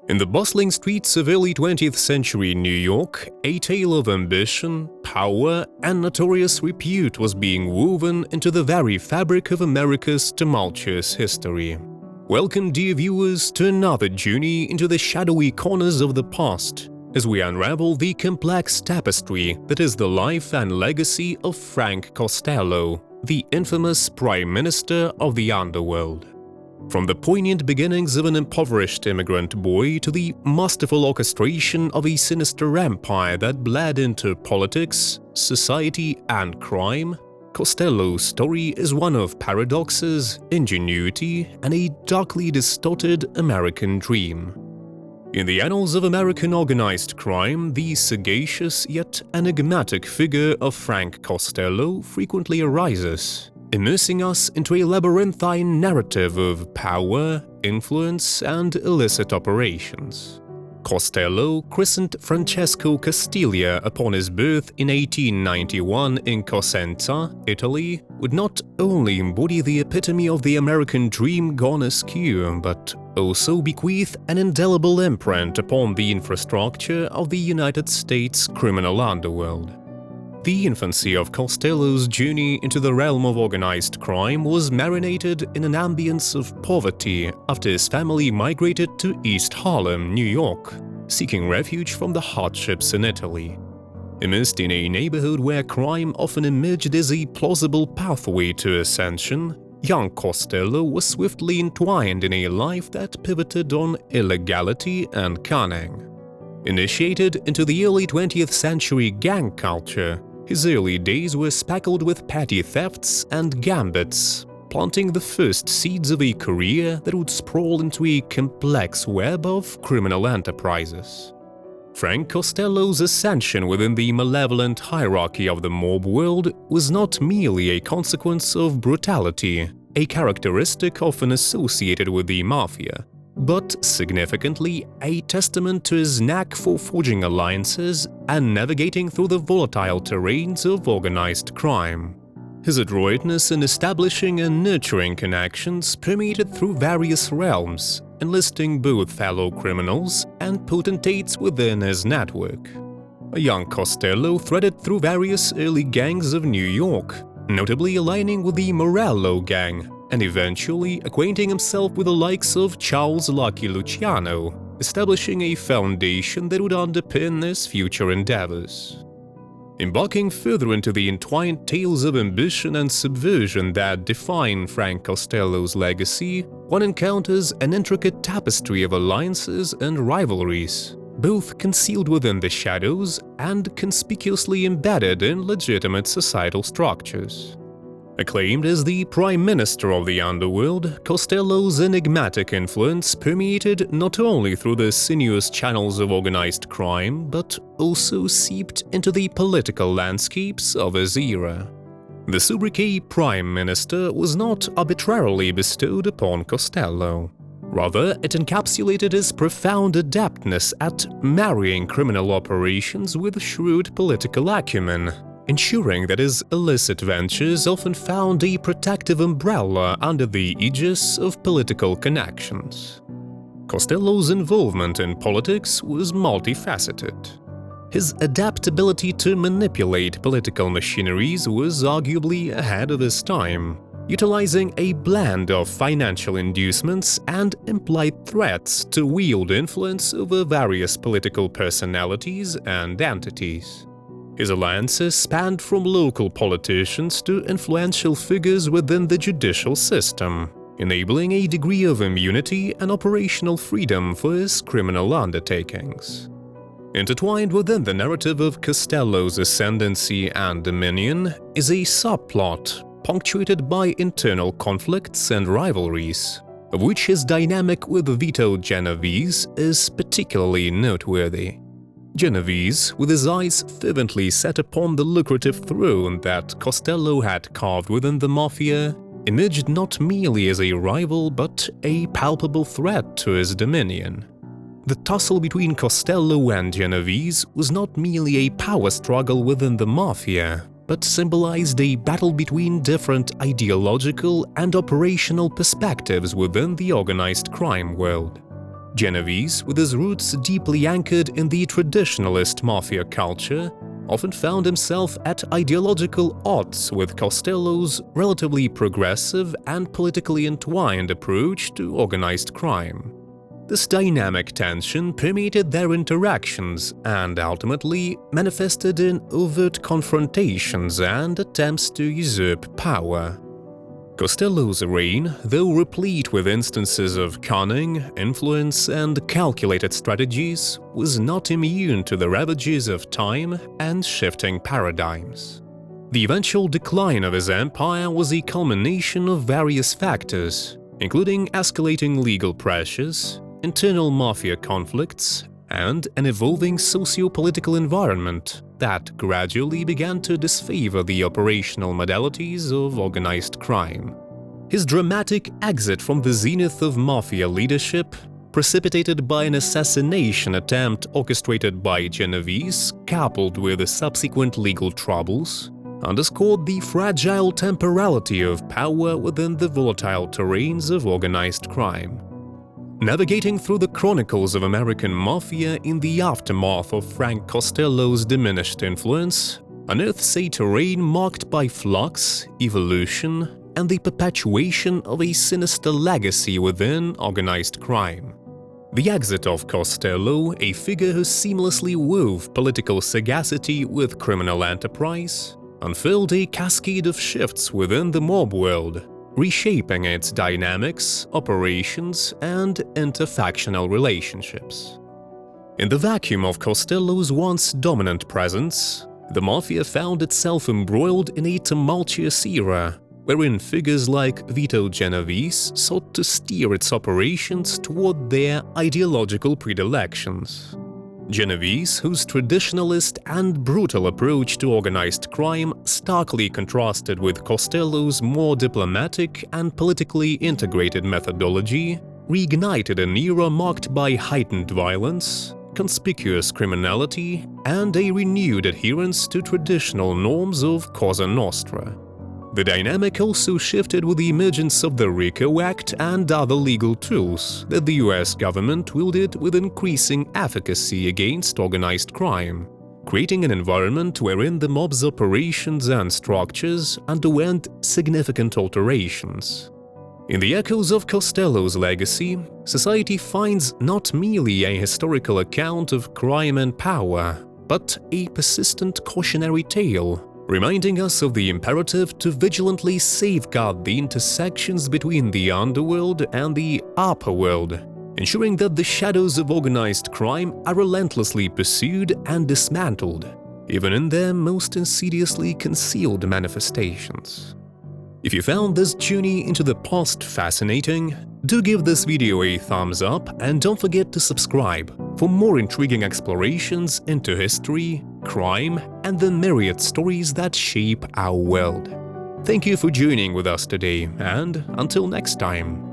In the bustling streets of early 20th century New York, a tale of ambition, power, and notorious repute was being woven into the very fabric of America's tumultuous history. Welcome, dear viewers, to another journey into the shadowy corners of the past, as we unravel the complex tapestry that is the life and legacy of Frank Costello, the infamous Prime Minister of the Underworld. From the poignant beginnings of an impoverished immigrant boy to the masterful orchestration of a sinister empire that bled into politics, society, and crime, Costello's story is one of paradoxes, ingenuity, and a darkly distorted American dream. In the annals of American organized crime, the sagacious yet enigmatic figure of Frank Costello frequently arises, immersing us into a labyrinthine narrative of power, influence, and illicit operations. Costello, christened Francesco Castiglia upon his birth in 1891 in Cosenza, Italy, would not only embody the epitome of the American dream gone askew, but also bequeath an indelible imprint upon the infrastructure of the United States criminal underworld. The infancy of Costello's journey into the realm of organized crime was marinated in an ambience of poverty after his family migrated to East Harlem, New York, seeking refuge from the hardships in Italy. Immersed in a neighborhood where crime often emerged as a plausible pathway to ascension, young Costello was swiftly entwined in a life that pivoted on illegality and cunning. Initiated into the early 20th century gang culture, his early days were speckled with petty thefts and gambits, planting the first seeds of a career that would sprawl into a complex web of criminal enterprises. Frank Costello's ascension within the malevolent hierarchy of the mob world was not merely a consequence of brutality, a characteristic often associated with the mafia, but significantly a testament to his knack for forging alliances and navigating through the volatile terrains of organized crime. His adroitness in establishing and nurturing connections permeated through various realms, enlisting both fellow criminals and potentates within his network. A young Costello threaded through various early gangs of New York, notably aligning with the Morello gang, and eventually acquainting himself with the likes of Charles Lucky Luciano, establishing a foundation that would underpin his future endeavors. Embarking further into the entwined tales of ambition and subversion that define Frank Costello's legacy, one encounters an intricate tapestry of alliances and rivalries, both concealed within the shadows and conspicuously embedded in legitimate societal structures. Acclaimed as the Prime Minister of the Underworld, Costello's enigmatic influence permeated not only through the sinuous channels of organized crime, but also seeped into the political landscapes of his era. The sobriquet Prime Minister was not arbitrarily bestowed upon Costello. Rather, it encapsulated his profound adeptness at marrying criminal operations with shrewd political acumen, ensuring that his illicit ventures often found a protective umbrella under the aegis of political connections. Costello's involvement in politics was multifaceted. His adaptability to manipulate political machineries was arguably ahead of his time, utilizing a blend of financial inducements and implied threats to wield influence over various political personalities and entities. His alliances spanned from local politicians to influential figures within the judicial system, enabling a degree of immunity and operational freedom for his criminal undertakings. Intertwined within the narrative of Costello's ascendancy and dominion is a subplot punctuated by internal conflicts and rivalries, of which his dynamic with Vito Genovese is particularly noteworthy. Genovese, with his eyes fervently set upon the lucrative throne that Costello had carved within the mafia, emerged not merely as a rival but a palpable threat to his dominion. The tussle between Costello and Genovese was not merely a power struggle within the mafia, but symbolized a battle between different ideological and operational perspectives within the organized crime world. Genovese, with his roots deeply anchored in the traditionalist mafia culture, often found himself at ideological odds with Costello's relatively progressive and politically entwined approach to organized crime. This dynamic tension permeated their interactions and ultimately manifested in overt confrontations and attempts to usurp power. Costello's reign, though replete with instances of cunning, influence, and calculated strategies, was not immune to the ravages of time and shifting paradigms. The eventual decline of his empire was a culmination of various factors, including escalating legal pressures, internal mafia conflicts, and an evolving socio-political environment that gradually began to disfavor the operational modalities of organized crime. His dramatic exit from the zenith of mafia leadership, precipitated by an assassination attempt orchestrated by Genovese, coupled with the subsequent legal troubles, underscored the fragile temporality of power within the volatile terrains of organized crime. Navigating through the chronicles of American mafia in the aftermath of Frank Costello's diminished influence, unearths a terrain marked by flux, evolution, and the perpetuation of a sinister legacy within organized crime. The exit of Costello, a figure who seamlessly wove political sagacity with criminal enterprise, unfurled a cascade of shifts within the mob world, reshaping its dynamics, operations, and interfactional relationships. In the vacuum of Costello's once dominant presence, the mafia found itself embroiled in a tumultuous era, wherein figures like Vito Genovese sought to steer its operations toward their ideological predilections. Genovese, whose traditionalist and brutal approach to organized crime starkly contrasted with Costello's more diplomatic and politically integrated methodology, reignited an era marked by heightened violence, conspicuous criminality, and a renewed adherence to traditional norms of Cosa Nostra. The dynamic also shifted with the emergence of the RICO Act and other legal tools that the US government wielded with increasing efficacy against organized crime, creating an environment wherein the mob's operations and structures underwent significant alterations. In the echoes of Costello's legacy, society finds not merely a historical account of crime and power, but a persistent cautionary tale, reminding us of the imperative to vigilantly safeguard the intersections between the underworld and the upper world, ensuring that the shadows of organized crime are relentlessly pursued and dismantled, even in their most insidiously concealed manifestations. If you found this journey into the past fascinating, do give this video a thumbs up and don't forget to subscribe for more intriguing explorations into history, crime, and the myriad stories that shape our world. Thank you for joining with us today, and until next time.